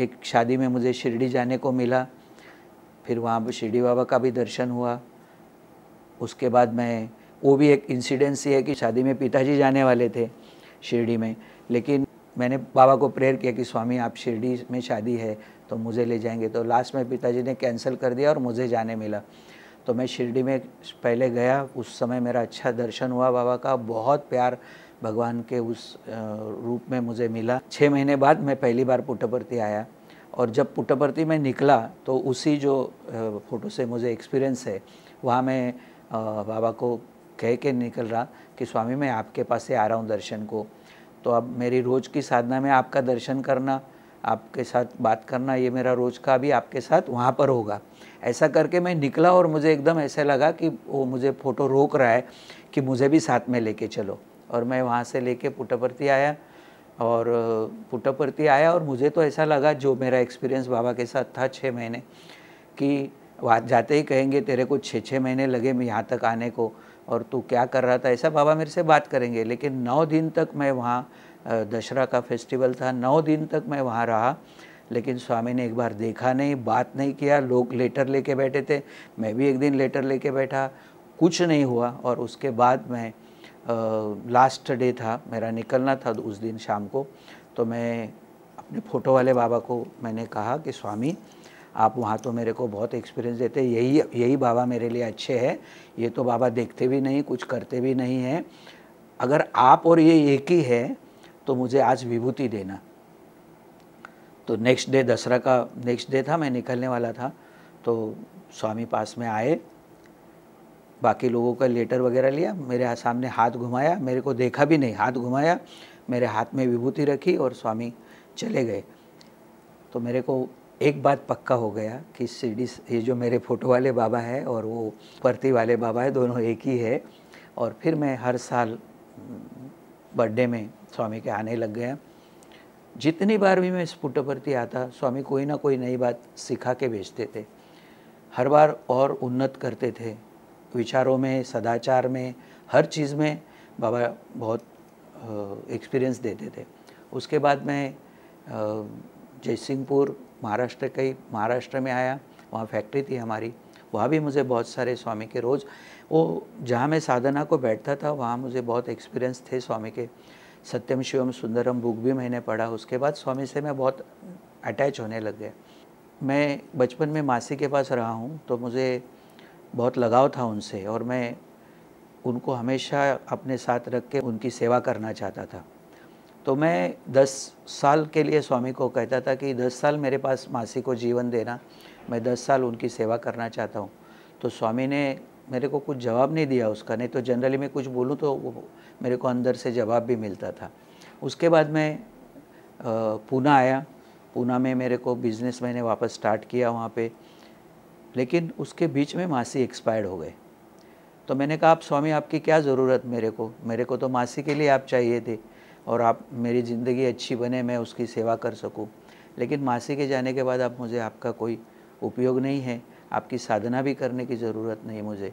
एक शादी में मुझे शिरडी जाने को मिला, फिर वहाँ पर शिरडी बाबा का भी दर्शन हुआ। उसके बाद मैं, वो भी एक इंसिडेंस ही है कि शादी में पिताजी जाने वाले थे शिरडी में, लेकिन मैंने बाबा को प्रेयर किया कि स्वामी आप शिरडी में शादी है तो मुझे ले जाएंगे, तो लास्ट में पिताजी ने कैंसिल कर दिया और मुझे जाने मिला। तो मैं शिरडी में पहले गया, उस समय मेरा अच्छा दर्शन हुआ बाबा का, बहुत प्यार भगवान के उस रूप में मुझे मिला। 6 महीने बाद मैं पहली बार पुट्टपर्ती आया, और जब पुट्टपर्ती में निकला तो उसी जो फ़ोटो से मुझे एक्सपीरियंस है, वहाँ मैं बाबा को कह के निकल रहा कि स्वामी मैं आपके पास से आ रहा हूँ दर्शन को, तो अब मेरी रोज़ की साधना में आपका दर्शन करना, आपके साथ बात करना, ये मेरा रोज़ का भी आपके साथ वहाँ पर होगा। ऐसा करके मैं निकला और मुझे एकदम ऐसा लगा कि वो मुझे फ़ोटो रोक रहा है कि मुझे भी साथ में लेके चलो, और मैं वहाँ से लेके पुट्टपर्ती आया। और पुट्टपर्ती आया और मुझे तो ऐसा लगा, जो मेरा एक्सपीरियंस बाबा के साथ था 6 महीने, कि वहाँ जाते ही कहेंगे तेरे को 6 महीने लगे यहाँ तक आने को, और तू क्या कर रहा था, ऐसा बाबा मेरे से बात करेंगे। लेकिन 9 दिन तक मैं वहाँ, दशहरा का फेस्टिवल था, 9 दिन तक मैं वहाँ रहा, लेकिन स्वामी ने एक बार देखा नहीं, बात नहीं किया। लोग लेटर लेके बैठे थे, मैं भी एक दिन लेटर लेके बैठा, कुछ नहीं हुआ। और उसके बाद मैं, लास्ट डे था मेरा, निकलना था उस दिन शाम को, तो मैं अपने फ़ोटो वाले बाबा को मैंने कहा कि स्वामी आप वहाँ तो मेरे को बहुत एक्सपीरियंस देते, यही बाबा मेरे लिए अच्छे हैं, ये तो बाबा देखते भी नहीं, कुछ करते भी नहीं हैं, अगर आप और ये एक ही है तो मुझे आज विभूति देना। तो नेक्स्ट डे, दशहरा का नेक्स्ट डे था, मैं निकलने वाला था, तो स्वामी पास में आए, बाकी लोगों का लेटर वगैरह लिया, मेरे सामने हाथ घुमाया, मेरे को देखा भी नहीं, हाथ घुमाया, मेरे हाथ में विभूति रखी और स्वामी चले गए। तो मेरे को एक बात पक्का हो गया कि शिरडी, ये जो मेरे फ़ोटो वाले बाबा है और वो पर्ती वाले बाबा है, दोनों एक ही है। और फिर मैं हर साल बर्थडे में स्वामी के आने लग गया। जितनी बार भी मैं इस पुट्टपर्ती आता, स्वामी कोई ना कोई नई बात सिखा के भेजते थे, हर बार और उन्नत करते थे, विचारों में, सदाचार में, हर चीज़ में बाबा बहुत एक्सपीरियंस देते थे। उसके बाद मैं जयसिंहपुर, महाराष्ट्र में आया, वहाँ फैक्ट्री थी हमारी, वहाँ भी मुझे बहुत सारे स्वामी के रोज़, वो जहाँ मैं साधना को बैठता था वहाँ मुझे बहुत एक्सपीरियंस थे स्वामी के। सत्यम शिवम सुंदरम बुक भी मैंने पढ़ा, उसके बाद स्वामी से मैं बहुत अटैच होने लग गया। मैं बचपन में मासी के पास रहा हूँ, तो मुझे बहुत लगाव था उनसे, और मैं उनको हमेशा अपने साथ रख के उनकी सेवा करना चाहता था। तो मैं 10 साल के लिए स्वामी को कहता था कि 10 साल मेरे पास मासी को जीवन देना, मैं 10 साल उनकी सेवा करना चाहता हूँ। तो स्वामी ने मेरे को कुछ जवाब नहीं दिया उसका, नहीं तो जनरली मैं कुछ बोलूँ तो वो मेरे को अंदर से जवाब भी मिलता था। उसके बाद मैं पूना आया, पूना में मेरे को बिज़नेस मैंने वापस स्टार्ट किया वहाँ पे, लेकिन उसके बीच में मासी एक्सपायर्ड हो गए। तो मैंने कहा आप स्वामी आपकी क्या ज़रूरत मेरे को तो मासी के लिए आप चाहिए थे, और आप मेरी ज़िंदगी अच्छी बने, मैं उसकी सेवा कर सकूं, लेकिन मासी के जाने के बाद आप मुझे आपका कोई उपयोग नहीं है, आपकी साधना भी करने की ज़रूरत नहीं मुझे।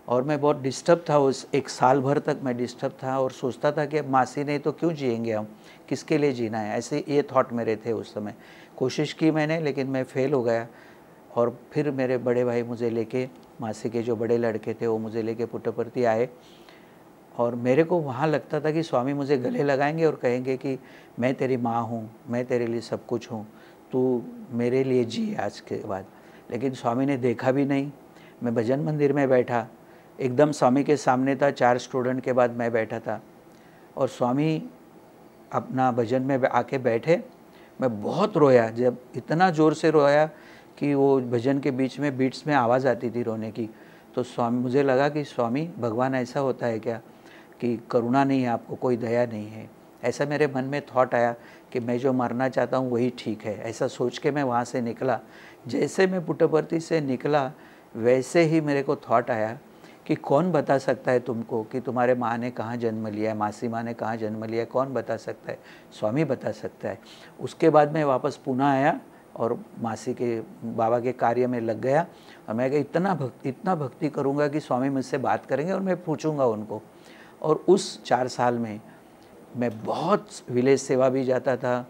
और मैं बहुत डिस्टर्ब था, उस 1 साल भर तक मैं डिस्टर्ब था और सोचता था कि अब मासी नहीं तो क्यों जिएंगे हम, किसके लिए जीना है, ऐसे ये थॉट मेरे थे उस समय। कोशिश की मैंने, लेकिन मैं फ़ेल हो गया। और फिर मेरे बड़े भाई मुझे लेके, मासी के जो बड़े लड़के थे वो मुझे लेके पुट्टपर्ती आए, और मेरे को वहाँ लगता था कि स्वामी मुझे गले लगाएंगे और कहेंगे कि मैं तेरी माँ हूँ, मैं तेरे लिए सब कुछ हूँ, तू मेरे लिए जी आज के बाद। लेकिन स्वामी ने देखा भी नहीं। मैं भजन मंदिर में बैठा, एकदम स्वामी के सामने था, 4 स्टूडेंट के बाद मैं बैठा था, और स्वामी अपना भजन में आके बैठे। मैं बहुत रोया, जब इतना ज़ोर से रोया कि वो भजन के बीच में बीट्स में आवाज़ आती थी रोने की। तो स्वामी, मुझे लगा कि स्वामी भगवान ऐसा होता है क्या कि करुणा नहीं है आपको, कोई दया नहीं है। ऐसा मेरे मन में थॉट आया कि मैं जो मरना चाहता हूँ वही ठीक है। ऐसा सोच के मैं वहाँ से निकला। जैसे मैं पुट्टपर्ती से निकला वैसे ही मेरे को थॉट आया कि कौन बता सकता है तुमको कि तुम्हारे माँ ने कहाँ जन्म लिया है, मासी माँ ने कहाँ जन्म लिया है, कौन बता सकता है? स्वामी बता सकता है। उसके बाद मैं वापस पुणे आया और मासी के बाबा के कार्य में लग गया, और मैं कहा इतना भक्ति करूँगा कि स्वामी मुझसे बात करेंगे और मैं पूछूँगा उनको। और उस 4 साल में मैं बहुत विलेज सेवा भी जाता था,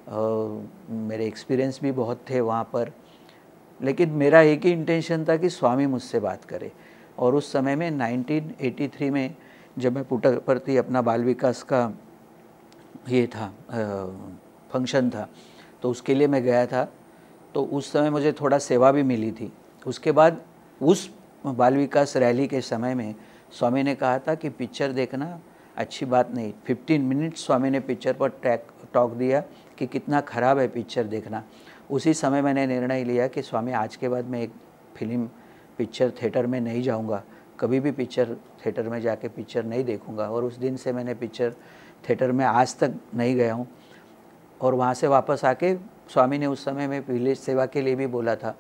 मेरे एक्सपीरियंस भी बहुत थे वहाँ पर, लेकिन मेरा एक ही इंटेंशन था कि स्वामी मुझसे बात करे। और उस समय में 1983 में जब मैं पुट्टपर्ती अपना बाल विकास का ये था फंक्शन था, तो उसके लिए मैं गया था। तो उस समय मुझे थोड़ा सेवा भी मिली थी। उसके बाद उस बाल विकास रैली के समय में स्वामी ने कहा था कि पिक्चर देखना अच्छी बात नहीं। 15 मिनट स्वामी ने पिक्चर पर टॉक दिया कि कितना ख़राब है पिक्चर देखना। उसी समय मैंने निर्णय लिया कि स्वामी आज के बाद मैं एक फिल्म पिक्चर थिएटर में नहीं जाऊंगा, कभी भी पिक्चर थिएटर में जाके पिक्चर नहीं देखूंगा। और उस दिन से मैंने पिक्चर थिएटर में आज तक नहीं गया हूँ। और वहाँ से वापस आके स्वामी ने उस समय में विलेज सेवा के लिए भी बोला था,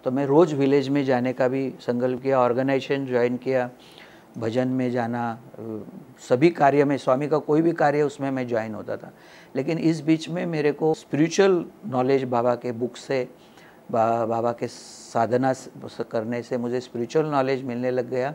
तो मैं रोज़ विलेज में जाने का भी संकल्प किया, ऑर्गेनाइजेशन ज्वाइन किया, भजन में जाना, सभी कार्य में, स्वामी का कोई भी कार्य उसमें मैं ज्वाइन होता था। लेकिन इस बीच में मेरे को स्पिरिचुअल नॉलेज बाबा के बुक से, बाबा के साधना करने से मुझे स्पिरिचुअल नॉलेज मिलने लग गया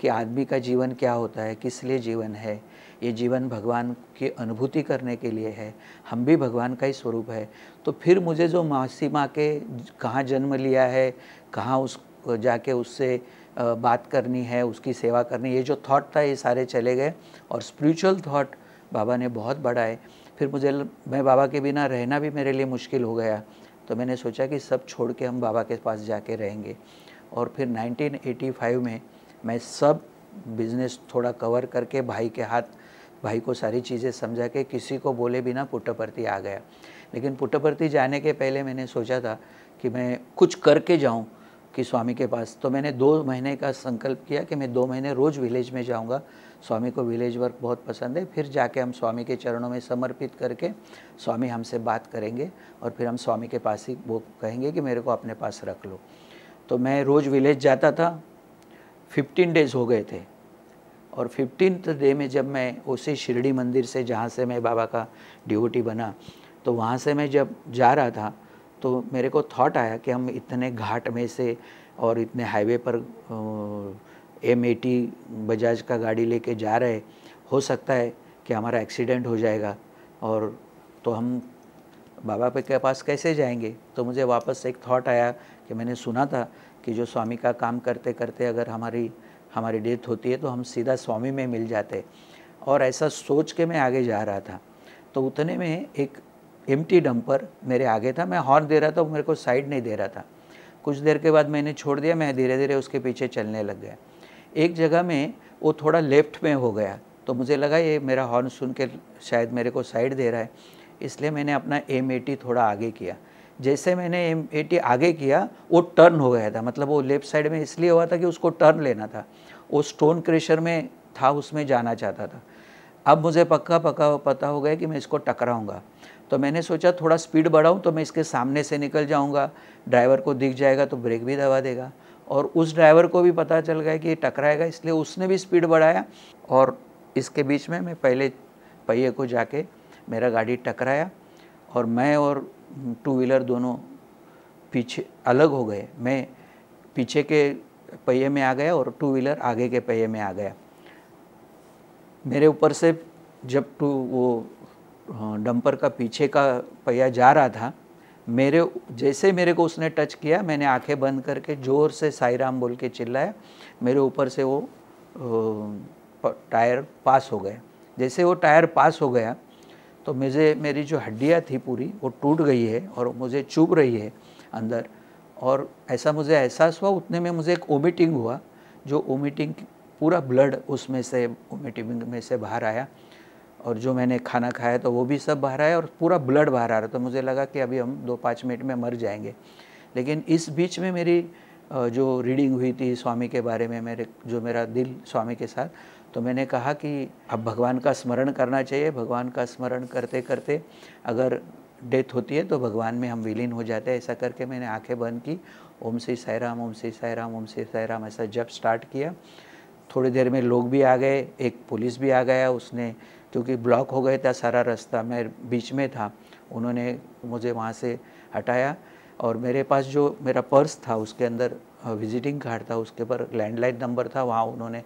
कि आदमी का जीवन क्या होता है, किस लिए जीवन है। ये जीवन भगवान की अनुभूति करने के लिए है, हम भी भगवान का ही स्वरूप है। तो फिर मुझे जो मासी माँ के कहाँ जन्म लिया है, कहाँ उस जाके उससे बात करनी है, उसकी सेवा करनी, ये जो थॉट था ये सारे चले गए। और स्पिरिचुअल थॉट बाबा ने बहुत बढ़ाए। फिर मैं बाबा के बिना रहना भी मेरे लिए मुश्किल हो गया। तो मैंने सोचा कि सब छोड़ के हम बाबा के पास जाके रहेंगे। और फिर 1985 में मैं सब बिज़नेस थोड़ा कवर करके भाई को सारी चीज़ें समझा के किसी को बोले बिना पुट्टपर्ती आ गया। लेकिन पुट्टपर्ती जाने के पहले मैंने सोचा था कि मैं कुछ करके जाऊं कि स्वामी के पास। तो मैंने 2 महीने का संकल्प किया कि मैं 2 महीने रोज़ विलेज में जाऊंगा। स्वामी को विलेज वर्क बहुत पसंद है। फिर जाके हम स्वामी के चरणों में समर्पित करके स्वामी हमसे बात करेंगे और फिर हम स्वामी के पास ही वो कहेंगे कि मेरे को अपने पास रख लो। तो मैं रोज़ विलेज जाता था। 15 डेज़ हो गए थे। और 15th डे में जब मैं उसी शिरडी मंदिर से, जहाँ से मैं बाबा का डिवोटी बना, तो वहाँ से मैं जब जा रहा था तो मेरे को थॉट आया कि हम इतने घाट में से और इतने हाईवे पर M80 बजाज का गाड़ी लेके जा रहे, हो सकता है कि हमारा एक्सीडेंट हो जाएगा और तो हम बाबा के पास कैसे जाएंगे। तो मुझे वापस एक थॉट आया कि मैंने सुना था कि जो स्वामी का काम करते करते अगर हमारी डेथ होती है तो हम सीधा स्वामी में मिल जाते। और ऐसा सोच के मैं आगे जा रहा था। तो उतने में एक एम्प्टी डंपर मेरे आगे था। मैं हॉर्न दे रहा था, वो मेरे को साइड नहीं दे रहा था। कुछ देर के बाद मैंने छोड़ दिया, मैं धीरे धीरे उसके पीछे चलने लग गया। एक जगह में वो थोड़ा लेफ्ट में हो गया, तो मुझे लगा ये मेरा हॉर्न सुन के शायद मेरे को साइड दे रहा है, इसलिए मैंने अपना M80 थोड़ा आगे किया। जैसे मैंने M80 आगे किया, वो टर्न हो गया था। मतलब वो लेफ़्ट साइड में इसलिए हुआ था कि उसको टर्न लेना था। वो स्टोन क्रशर में था, उसमें जाना चाहता था। अब मुझे पक्का पता हो गया कि मैं इसको टकराऊँगा। तो मैंने सोचा थोड़ा स्पीड बढ़ाऊँ तो मैं इसके सामने से निकल जाऊँगा, ड्राइवर को दिख जाएगा तो ब्रेक भी दबा देगा। और उस ड्राइवर को भी पता चल गया कि ये टकराएगा, इसलिए उसने भी स्पीड बढ़ाया। और इसके बीच में मैं पहले पहिए को जाके मेरा गाड़ी टकराया और मैं और टू व्हीलर दोनों पीछे अलग हो गए। मैं पीछे के पहिए में आ गया और टू व्हीलर आगे के पहिए में आ गया। मेरे ऊपर से जब वो डंपर का पीछे का पहिया जा रहा था, जैसे मेरे को उसने टच किया, मैंने आंखें बंद करके ज़ोर से साईं राम बोल के चिल्लाया। मेरे ऊपर से वो टायर पास हो गया। जैसे वो टायर पास हो गया तो मेरी जो हड्डियाँ थी पूरी वो टूट गई है और मुझे चुभ रही है अंदर। और ऐसा मुझे एहसास हुआ। उतने में मुझे एक वोमिटिंग हुआ, जो वोमिटिंग पूरा ब्लड उसमें से वोमिटिंग में से बाहर आया। और जो मैंने खाना खाया तो वो भी सब बाहर आया और पूरा ब्लड बाहर आ रहा। तो मुझे लगा कि अभी हम 2-5 मिनट में मर जाएंगे। लेकिन इस बीच में मेरी जो रीडिंग हुई थी स्वामी के बारे में, मेरा दिल स्वामी के साथ, तो मैंने कहा कि अब भगवान का स्मरण करना चाहिए। भगवान का स्मरण करते करते अगर डेथ होती है तो भगवान में हम विलीन हो जाते हैं। ऐसा करके मैंने आंखें बंद की, ओम श्री साईं राम, ओम श्री साईं राम, ओम श्री साईं राम ऐसा जप स्टार्ट किया। थोड़ी देर में लोग भी आ गए, एक पुलिस भी आ गया। उसने, क्योंकि ब्लॉक हो गया था सारा रास्ता, मैं बीच में था, उन्होंने मुझे वहाँ से हटाया। और मेरे पास जो मेरा पर्स था उसके अंदर विजिटिंग कार्ड था, उसके ऊपर लैंडलाइन नंबर था, वहाँ उन्होंने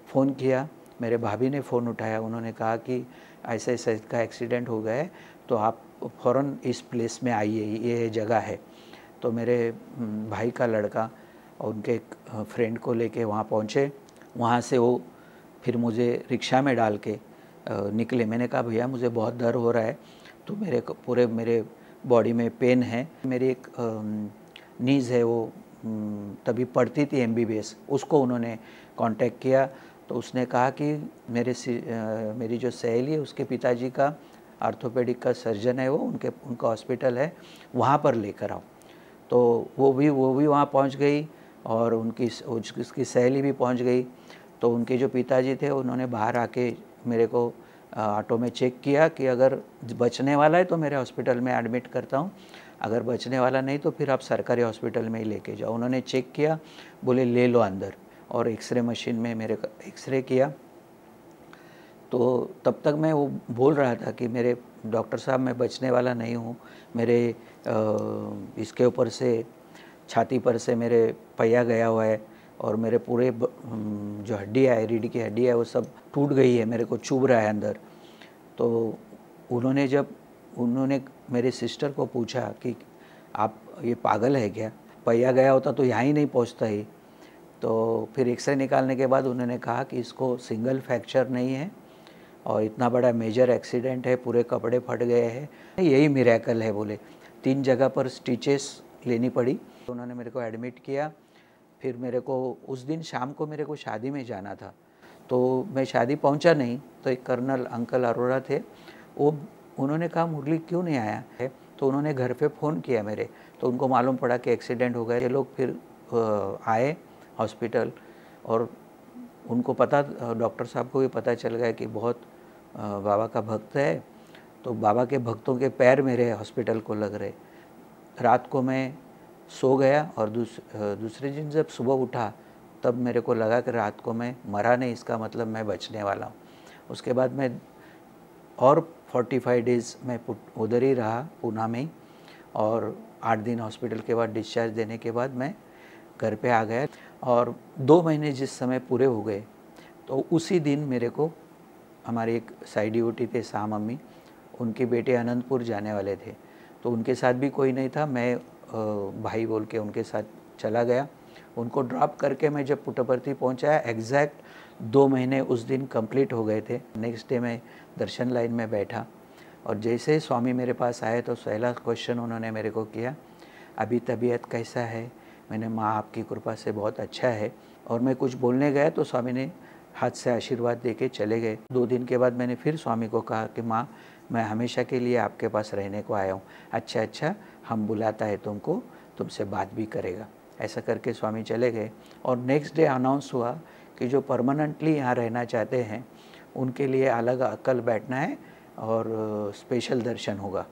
फ़ोन किया मेरे भाभी ने फ़ोन उठाया, उन्होंने कहा कि ऐसे ऐसे का एक्सीडेंट हो गया है, तो आप फ़ौरन इस प्लेस में आइए, ये जगह है। तो मेरे भाई का लड़का और उनके एक फ्रेंड को लेके वहाँ पहुँचे। वहाँ से वो फिर मुझे रिक्शा में डाल के निकले। मैंने कहा भैया मुझे बहुत डर हो रहा है, तो पूरे मेरे बॉडी में पेन है। मेरी एक नीज़ है वो तभी पढ़ती थी MBBS, उसको उन्होंने कांटेक्ट किया। तो उसने कहा कि मेरी जो सहेली है उसके पिताजी का आर्थोपेडिक का सर्जन है, वो उनका हॉस्पिटल है, वहाँ पर लेकर आओ। तो वो भी वहाँ पहुँच गई और उसकी सहेली भी पहुँच गई। तो उनके जो पिताजी थे उन्होंने बाहर आके मेरे को ऑटो में चेक किया कि अगर बचने वाला है तो मेरे हॉस्पिटल में एडमिट करता हूँ, अगर बचने वाला नहीं तो फिर आप सरकारी हॉस्पिटल में ही लेके जाओ। उन्होंने चेक किया, बोले ले लो अंदर, और एक्सरे मशीन में मेरे को एक्सरे किया। तो तब तक मैं वो बोल रहा था कि मेरे डॉक्टर साहब मैं बचने वाला नहीं हूँ, मेरे इसके ऊपर से छाती पर से मेरे पहिया गया हुआ है और मेरे पूरे जो हड्डियाँ है, रीढ़ की हड्डी है, वो सब टूट गई है, मेरे को चुभ रहा है अंदर। तो उन्होंने मेरे सिस्टर को पूछा कि आप ये पागल है क्या, पहिया गया होता तो यहाँ ही नहीं पहुँचता ही। तो फिर एक्सरे निकालने के बाद उन्होंने कहा कि इसको सिंगल फ्रैक्चर नहीं है और इतना बड़ा मेजर एक्सीडेंट है, पूरे कपड़े फट गए हैं, यही मिरेकल है बोले। 3 जगह पर स्टिचेस लेनी पड़ी। तो उन्होंने मेरे को एडमिट किया। फिर मेरे को उस दिन शाम को मेरे को शादी में जाना था, तो मैं शादी पहुंचा नहीं। तो एक कर्नल अंकल अरोड़ा थे, वो उन्होंने कहा मुरली क्यों नहीं आया है। तो उन्होंने घर पे फ़ोन किया मेरे, तो उनको मालूम पड़ा कि एक्सीडेंट हो गया। ये लोग फिर आए हॉस्पिटल और उनको पता, डॉक्टर साहब को भी पता चल गया कि बहुत बाबा का भक्त है। तो बाबा के भक्तों के पैर मेरे हॉस्पिटल को लग रहे। रात को मैं सो गया और दूसरे दिन जब सुबह उठा तब मेरे को लगा कि रात को मैं मरा नहीं, इसका मतलब मैं बचने वाला हूँ। उसके बाद मैं और 45 डेज़ मैं उधर ही रहा पूना में ही, और 8 दिन हॉस्पिटल के बाद डिस्चार्ज देने के बाद मैं घर पे आ गया। और 2 महीने जिस समय पूरे हो गए तो उसी दिन मेरे को हमारे एक साइड ड्यूटी थे शाह मम्मी, उनके बेटे अनंतपुर जाने वाले थे, तो उनके साथ भी कोई नहीं था। मैं भाई बोल के उनके साथ चला गया। उनको ड्रॉप करके मैं जब पुट्टपर्थी पहुंचा, एग्जैक्ट 2 महीने उस दिन कंप्लीट हो गए थे। नेक्स्ट डे मैं दर्शन लाइन में बैठा और जैसे स्वामी मेरे पास आए तो पहला क्वेश्चन उन्होंने मेरे को किया, अभी तबीयत कैसा है। मैंने माँ आपकी कृपा से बहुत अच्छा है। और मैं कुछ बोलने गया तो स्वामी ने हाथ से आशीर्वाद दे के चले गए। 2 दिन के बाद मैंने फिर स्वामी को कहा कि माँ मैं हमेशा के लिए आपके पास रहने को आया हूँ। अच्छा हम बुलाता है तुमको, तुमसे बात भी करेगा। ऐसा करके स्वामी चले गए और नेक्स्ट डे अनाउंस हुआ कि जो परमानेंटली यहाँ रहना चाहते हैं उनके लिए अलग अकल बैठना है और स्पेशल दर्शन होगा।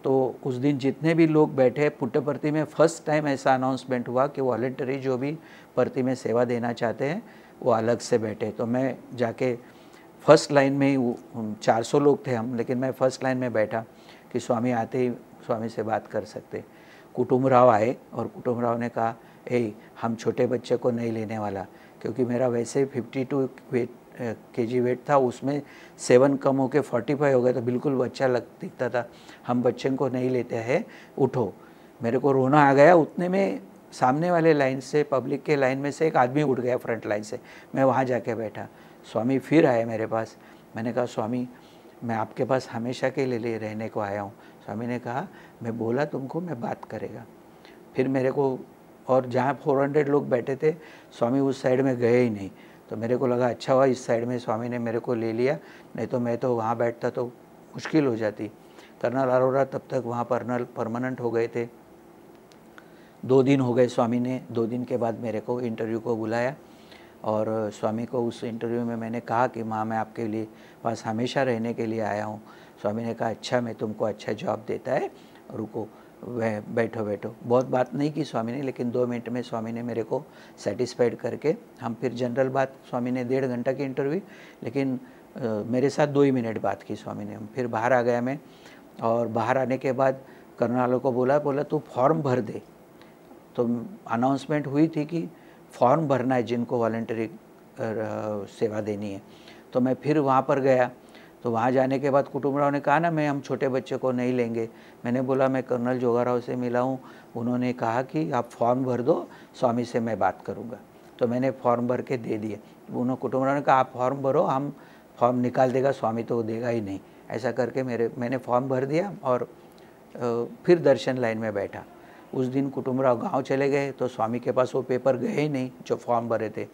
तो उस दिन जितने भी लोग बैठे पुट्टपर्थी में फर्स्ट टाइम ऐसा अनाउंसमेंट हुआ कि वॉलंटरी जो भी भर्ती में सेवा देना चाहते हैं वो अलग से बैठे। तो मैं जाके फर्स्ट लाइन में ही 400 लोग थे हम, लेकिन मैं फर्स्ट लाइन में बैठा कि स्वामी आते ही स्वामी से बात कर सकते। कुटुम्बराव आए और कुटुम्बराव ने कहा हम छोटे बच्चे को नहीं लेने वाला, क्योंकि मेरा वैसे 52 kg वेट था, उसमें 7 कम होके 45 हो गया, तो बिल्कुल बच्चा दिखता था। हम बच्चे को नहीं लेते हैं, उठो। मेरे को रोना आ गया। उतने में सामने वाले लाइन से, पब्लिक के लाइन में से एक आदमी उठ गया फ्रंट लाइन से। मैं वहाँ जाके बैठा। स्वामी फिर आए मेरे पास। मैंने कहा स्वामी मैं आपके पास हमेशा के लिए रहने को आया हूँ। स्वामी ने कहा मैं बोला तुमको मैं बात करेगा। फिर मेरे को, और जहाँ 400 लोग बैठे थे स्वामी उस साइड में गए ही नहीं। तो मेरे को लगा अच्छा हुआ इस साइड में स्वामी ने मेरे को ले लिया, नहीं तो मैं तो वहाँ बैठता तो मुश्किल हो जाती। कर्नल अरोड़ा तब तक वहाँ परमानेंट हो गए थे। 2 दिन हो गए स्वामी ने। 2 दिन के बाद मेरे को इंटरव्यू को बुलाया और स्वामी को उस इंटरव्यू में मैंने कहा कि माँ मैं आपके लिए पास हमेशा रहने के लिए आया हूँ। स्वामी ने कहा अच्छा मैं तुमको अच्छा जॉब देता है, रुको बैठो बैठो। बहुत बात नहीं की स्वामी ने, लेकिन 2 मिनट में स्वामी ने मेरे को सेटिस्फाइड करके हम फिर जनरल बात, स्वामी ने 1.5 घंटा की इंटरव्यू, लेकिन मेरे साथ 2 ही मिनट बात की स्वामी ने। फिर बाहर आ गया मैं, और बाहर आने के बाद कर्नल को बोला तू फॉर्म भर दे। तो अनाउंसमेंट हुई थी कि फॉर्म भरना है जिनको वॉलंटरी सेवा देनी है। तो मैं फिर वहाँ पर गया। तो वहाँ जाने के बाद कुटुंबराव ने कहा ना मैं हम छोटे बच्चे को नहीं लेंगे। मैंने बोला मैं कर्नल जोगाराव से मिला हूँ, उन्होंने कहा कि आप फॉर्म भर दो, स्वामी से मैं बात करूँगा। तो मैंने फॉर्म भर के दे दिए। उन्होंने कुटुंबराव ने कहा आप फॉर्म भरो, हम फॉर्म निकाल देगा, स्वामी तो देगा ही नहीं। ऐसा करके मैंने फॉर्म भर दिया और फिर दर्शन लाइन में बैठा। उस दिन कुटुंबराव गांव चले गए तो स्वामी के पास वो पेपर गए ही नहीं जो फॉर्म भरे थे।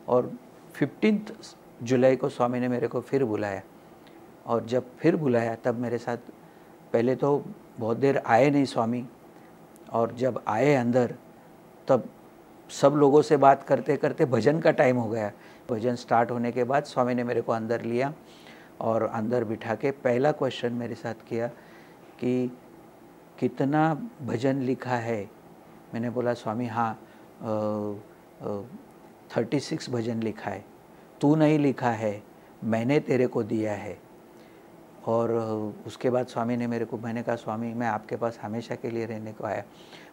और 15 जुलाई को स्वामी ने मेरे को फिर बुलाया, और जब फिर बुलाया तब मेरे साथ पहले तो बहुत देर आए नहीं स्वामी, और जब आए अंदर तब सब लोगों से बात करते करते भजन का टाइम हो गया। भजन स्टार्ट होने के बाद स्वामी ने मेरे को अंदर लिया और अंदर बिठा के पहला क्वेश्चन मेरे साथ किया कि कितना भजन लिखा है। मैंने बोला स्वामी हाँ 36 भजन लिखा है। तू नहीं लिखा है, मैंने तेरे को दिया है। और उसके बाद स्वामी ने मेरे को, मैंने कहा स्वामी मैं आपके पास हमेशा के लिए रहने को आया।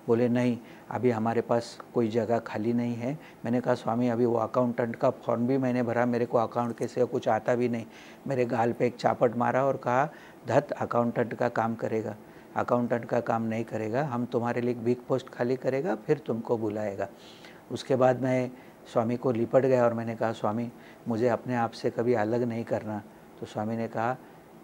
बोले नहीं अभी हमारे पास कोई जगह खाली नहीं है। मैंने कहा स्वामी अभी वो अकाउंटेंट का फॉर्म भी मैंने भरा, मेरे को अकाउंट कैसे कुछ आता भी नहीं। मेरे गाल पे एक चापट मारा और कहा धत अकाउंटेंट का काम करेगा, अकाउंटेंट का काम नहीं करेगा, हम तुम्हारे लिए बिग पोस्ट खाली करेगा फिर तुमको बुलाएगा। उसके बाद मैं स्वामी को लिपट गया और मैंने कहा स्वामी मुझे अपने आप से कभी अलग नहीं करना। तो स्वामी ने कहा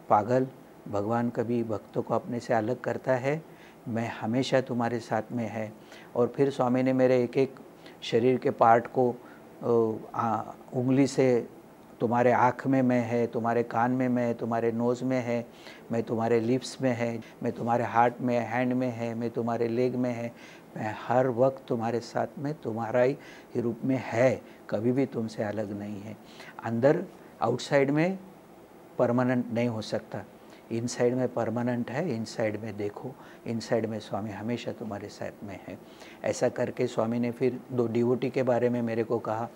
पागल, भगवान कभी भक्तों को अपने से अलग करता है, मैं हमेशा तुम्हारे साथ में है। और फिर स्वामी ने मेरे एक एक शरीर के पार्ट को उंगली से, तुम्हारे आँख में मैं है, तुम्हारे कान में मैं है, तुम्हारे नोज़ में है, मैं तुम्हारे लिप्स में है, मैं तुम्हारे हार्ट में हैंड में है, मैं तुम्हारे लेग में है, मैं हर वक्त तुम्हारे साथ में तुम्हारा ही रूप में है, कभी भी तुमसे अलग नहीं है। अंदर आउटसाइड में परमानेंट नहीं हो सकता, इनसाइड में परमानेंट है। इनसाइड में देखो, इनसाइड में स्वामी हमेशा तुम्हारे साथ में है। ऐसा करके स्वामी ने फिर 2 डिवोटी के बारे में मेरे को कहा।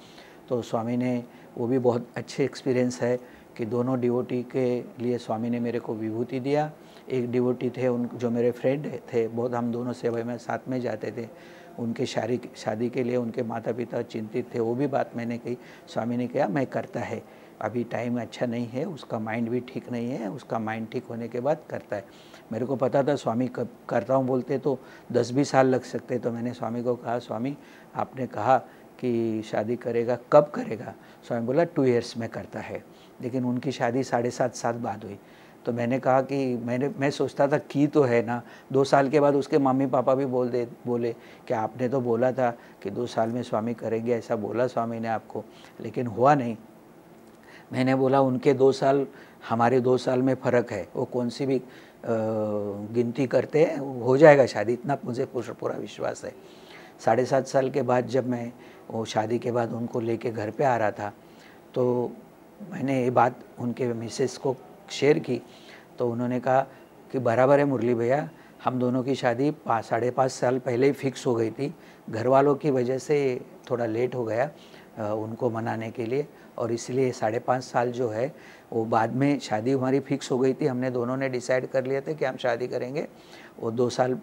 तो स्वामी ने, वो भी बहुत अच्छे एक्सपीरियंस है कि दोनों डिवोटी के लिए स्वामी ने मेरे को विभूति दिया। एक डिवोटी थे उन जो मेरे फ्रेंड थे, बहुत हम दोनों सेवा में साथ में जाते थे। उनके शादी के लिए उनके माता पिता चिंतित थे, वो भी बात मैंने कही। स्वामी ने कहा मैं करता है, अभी टाइम अच्छा नहीं है, उसका माइंड भी ठीक नहीं है, उसका माइंड ठीक होने के बाद करता है। मेरे को पता था स्वामी कब करता हूँ बोलते तो 10-20 साल लग सकते। तो मैंने स्वामी को कहा स्वामी आपने कहा कि शादी करेगा, कब करेगा? स्वामी बोला 2 इयर्स में करता है। लेकिन उनकी शादी 7.5 साल बाद हुई। तो मैंने कहा कि मैं सोचता था की तो है ना। 2 साल के बाद उसके मम्मी पापा भी बोले कि आपने तो बोला था कि 2 साल में स्वामी करेंगे, ऐसा बोला स्वामी ने आपको, लेकिन हुआ नहीं। मैंने बोला उनके 2 साल हमारे 2 साल में फ़र्क है, वो कौन सी भी गिनती करते हैं, हो जाएगा शादी, इतना मुझे पूरा विश्वास है। 7.5 साल के बाद जब मैं वो शादी के बाद उनको लेके घर पे आ रहा था तो मैंने ये बात उनके मिसेस को शेयर की। तो उन्होंने कहा कि बराबर है मुरली भैया, हम दोनों की शादी 5.5 साल पहले ही फिक्स हो गई थी, घर वालों की वजह से थोड़ा लेट हो गया उनको मनाने के लिए, और इसलिए 5.5 साल जो है वो बाद में शादी हमारी फिक्स हो गई थी। हमने दोनों ने डिसाइड कर लिया था कि हम शादी करेंगे, वो 2 साल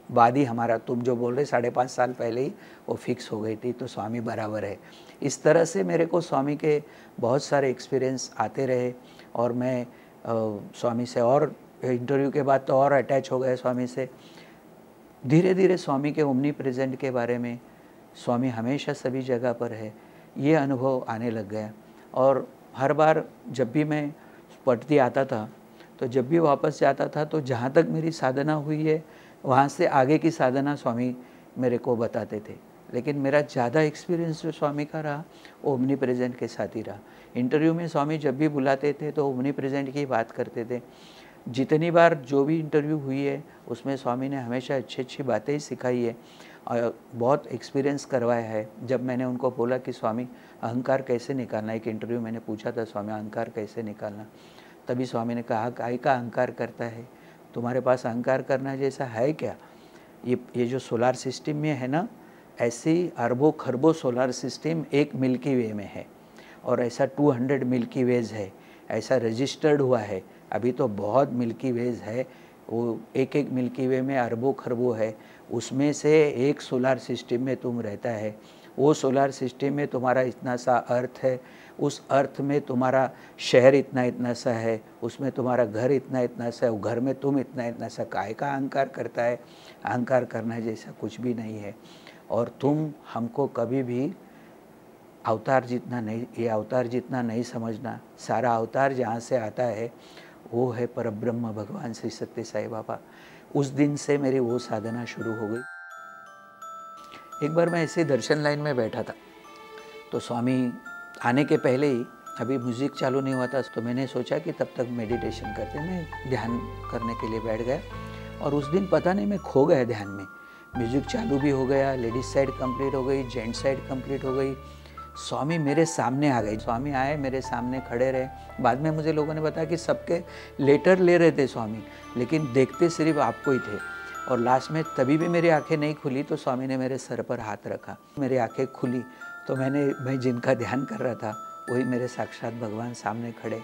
बाद ही हमारा, तुम जो बोल रहे 5.5 साल पहले ही वो फिक्स हो गई थी। तो स्वामी बराबर है। इस तरह से मेरे को स्वामी के बहुत सारे एक्सपीरियंस आते रहे और मैं स्वामी से और इंटरव्यू के बाद तो और अटैच हो गए स्वामी से। धीरे धीरे स्वामी के ओमनी प्रेजेंट के बारे में, स्वामी हमेशा सभी जगह पर है, ये अनुभव आने लग गया। और हर बार जब भी मैं पटती आता था तो जब भी वापस जाता था तो जहाँ तक मेरी साधना हुई है वहाँ से आगे की साधना स्वामी मेरे को बताते थे। लेकिन मेरा ज़्यादा एक्सपीरियंस जो स्वामी का रहा वो ओमनी प्रेजेंट के साथ ही रहा। इंटरव्यू में स्वामी जब भी बुलाते थे तो ओमनी प्रेजेंट की बात करते थे। जितनी बार जो भी इंटरव्यू हुई है उसमें स्वामी ने हमेशा अच्छी अच्छी बातें ही सिखाई है और बहुत एक्सपीरियंस करवाया है। जब मैंने उनको बोला कि स्वामी अहंकार कैसे निकालना, एक इंटरव्यू मैंने पूछा था स्वामी अहंकार कैसे निकालना, तभी स्वामी ने कहा काय का अहंकार करता है, तुम्हारे पास अहंकार करना जैसा है क्या? ये जो सोलार सिस्टम में है ना, ऐसी अरबों खरबों सोलार सिस्टम एक मिल्की वे में है और ऐसा 200 मिल्की वेज है, ऐसा रजिस्टर्ड हुआ है। अभी तो बहुत मिल्की वेज है, वो एक एक मिल्की वे में अरबों खरबों है, उसमें से एक सोलार सिस्टम में तुम रहता है। वो सोलर सिस्टम में तुम्हारा इतना सा अर्थ है, उस अर्थ में तुम्हारा शहर इतना इतना सा है, उसमें तुम्हारा घर इतना इतना सा है, वो घर में तुम इतना इतना सा, काय का अहंकार करता है? अहंकार करना जैसा कुछ भी नहीं है। और तुम हमको कभी भी अवतार जितना नहीं, ये अवतार जितना नहीं समझना। सारा अवतार जहाँ से आता है वो है परब्रह्म भगवान श्री सत्य साईं बाबा। उस दिन से मेरी वो साधना शुरू हो गई। एक बार मैं ऐसे दर्शन लाइन में बैठा था, तो स्वामी आने के पहले ही, अभी म्यूज़िक चालू नहीं हुआ था, तो मैंने सोचा कि तब तक मेडिटेशन करते, मैं ध्यान करने के लिए बैठ गया। और उस दिन पता नहीं मैं खो गया ध्यान में। म्यूज़िक चालू भी हो गया, लेडीज़ साइड कंप्लीट हो गई, जेंट्स साइड कंप्लीट हो गई। स्वामी मेरे सामने आ गए। स्वामी आए, मेरे सामने खड़े रहे। बाद में मुझे लोगों ने बताया कि सबके लेटर ले रहे थे स्वामी, लेकिन देखते सिर्फ आपको ही थे। और लास्ट में तभी भी मेरी आंखें नहीं खुली, तो स्वामी ने मेरे सर पर हाथ रखा, मेरी आंखें खुली, तो मैं जिनका ध्यान कर रहा था वही मेरे साक्षात भगवान सामने खड़े।